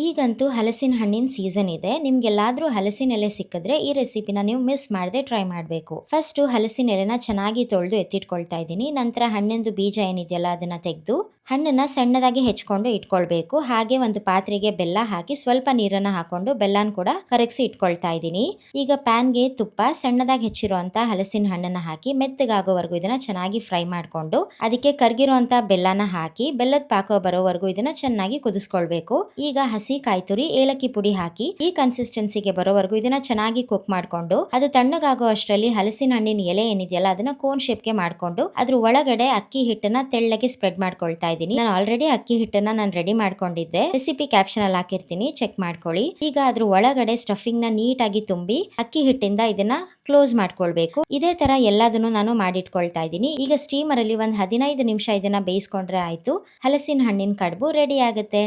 ಈಗಂತೂ ಹಲಸಿನ ಹಣ್ಣಿನ ಸೀಸನ್ ಇದೆ. ನಿಮ್ಗೆಲ್ಲಾದ್ರೂ ಹಲಸಿನ ಎಲೆ ಸಿಕ್ಕಿದ್ರೆ ಈ ರೆಸಿಪಿನ ನೀವು ಮಿಸ್ ಮಾಡದೆ ಟ್ರೈ ಮಾಡಬೇಕು. ಫಸ್ಟ್ ಹಲಸಿನ ಎಲೆನ ಚೆನ್ನಾಗಿ ತೊಳೆದು ಎತ್ತಿಟ್ಕೊಳ್ತಾ ಇದ್ದೀನಿ. ನಂತರ ಹಣ್ಣಿಂದು ಬೀಜ ಏನಿದೆಯಲ್ಲ ಅದನ್ನ ತೆಗೆದು ಹಣ್ಣನ್ನ ಸಣ್ಣದಾಗಿ ಹೆಚ್ಕೊಂಡು ಇಟ್ಕೊಳ್ಬೇಕು. ಹಾಗೆ ಒಂದು ಪಾತ್ರೆಗೆ ಬೆಲ್ಲ ಹಾಕಿ ಸ್ವಲ್ಪ ನೀರನ್ನ ಹಾಕೊಂಡು ಬೆಲ್ಲನ ಕೂಡ ಕರಗಿಸಿ ಇಟ್ಕೊಳ್ತಾ ಇದ್ದೀನಿ. ಈಗ ಪ್ಯಾನ್ಗೆ ತುಪ್ಪ, ಸಣ್ಣದಾಗಿ ಹೆಚ್ಚಿರುವಂತ ಹಲಸಿನ ಹಣ್ಣನ್ನ ಹಾಕಿ ಮೆತ್ತಗಾಗೋವರೆಗೂ ಇದನ್ನ ಚೆನ್ನಾಗಿ ಫ್ರೈ ಮಾಡ್ಕೊಂಡು ಅದಕ್ಕೆ ಕರ್ಗಿರುವಂತ ಬೆಲ್ಲನ ಹಾಕಿ ಬೆಲ್ಲದ ಪಾಕ ಬರೋವರೆಗೂ ಇದನ್ನ ಚೆನ್ನಾಗಿ ಕುದಿಸ್ಕೊಳ್ಬೇಕು. ಈಗ ಹಸಿ ಕಾಯಿ ತುರಿ, ಏಲಕ್ಕಿ ಪುಡಿ ಹಾಕಿ ಈ ಕನ್ಸಿಸ್ಟೆನ್ಸಿಗೆ ಬರೋವರೆಗೂ ಇದನ್ನ ಚೆನ್ನಾಗಿ ಕುಕ್ ಮಾಡ್ಕೊಂಡು ಅದು ತಣ್ಣಗಾಗೋ ಅಷ್ಟರಲ್ಲಿ ಹಲಸಿನ ಹಣ್ಣಿನ ಎಲೆ ಏನಿದೆಯಲ್ಲ ಅದನ್ನ ಕೋನ್ ಶೇಪ್ಗೆ ಮಾಡ್ಕೊಂಡು ಅದ್ರ ಒಳಗಡೆ ಅಕ್ಕಿ ಹಿಟ್ಟನ್ನ ತೆಳ್ಳಗೆ ಸ್ಪ್ರೆಡ್ ಮಾಡ್ಕೊಳ್ತಾ ಇದ್ದೀನಿ. ನಾನು ಆಲ್ರೆಡಿ ಅಕ್ಕಿ ಹಿಟ್ಟನ್ನ ನಾನು ರೆಡಿ ಮಾಡ್ಕೊಂಡಿದ್ದೆ, ರೆಸಿಪಿ ಕ್ಯಾಪ್ಷನ್ ಅಲ್ಲಿ ಹಾಕಿರ್ತೀನಿ, ಚೆಕ್ ಮಾಡ್ಕೊಳ್ಳಿ. ಈಗ ಅದ್ರ ಒಳಗಡೆ ಸ್ಟಫಿಂಗ್ ನ ನೀಟಾಗಿ ತುಂಬಿ ಅಕ್ಕಿ ಹಿಟ್ಟಿಂದ ಇದನ್ನ ಕ್ಲೋಸ್ ಮಾಡ್ಕೊಳ್ಬೇಕು. ಇದೇ ತರ ಎಲ್ಲದನ್ನು ನಾನು ಮಾಡಿಟ್ಕೊಳ್ತಾ ಇದ್ದೀನಿ. ಈಗ ಸ್ಟೀಮರ್ ಅಲ್ಲಿ ಒಂದ್ 15 ನಿಮಿಷ ಇದನ್ನ ಬೇಯಿಸ್ಕೊಂಡ್ರೆ ಆಯ್ತು, ಹಲಸಿನ ಹಣ್ಣಿನ ಕಡುಬು ರೆಡಿ ಆಗುತ್ತೆ.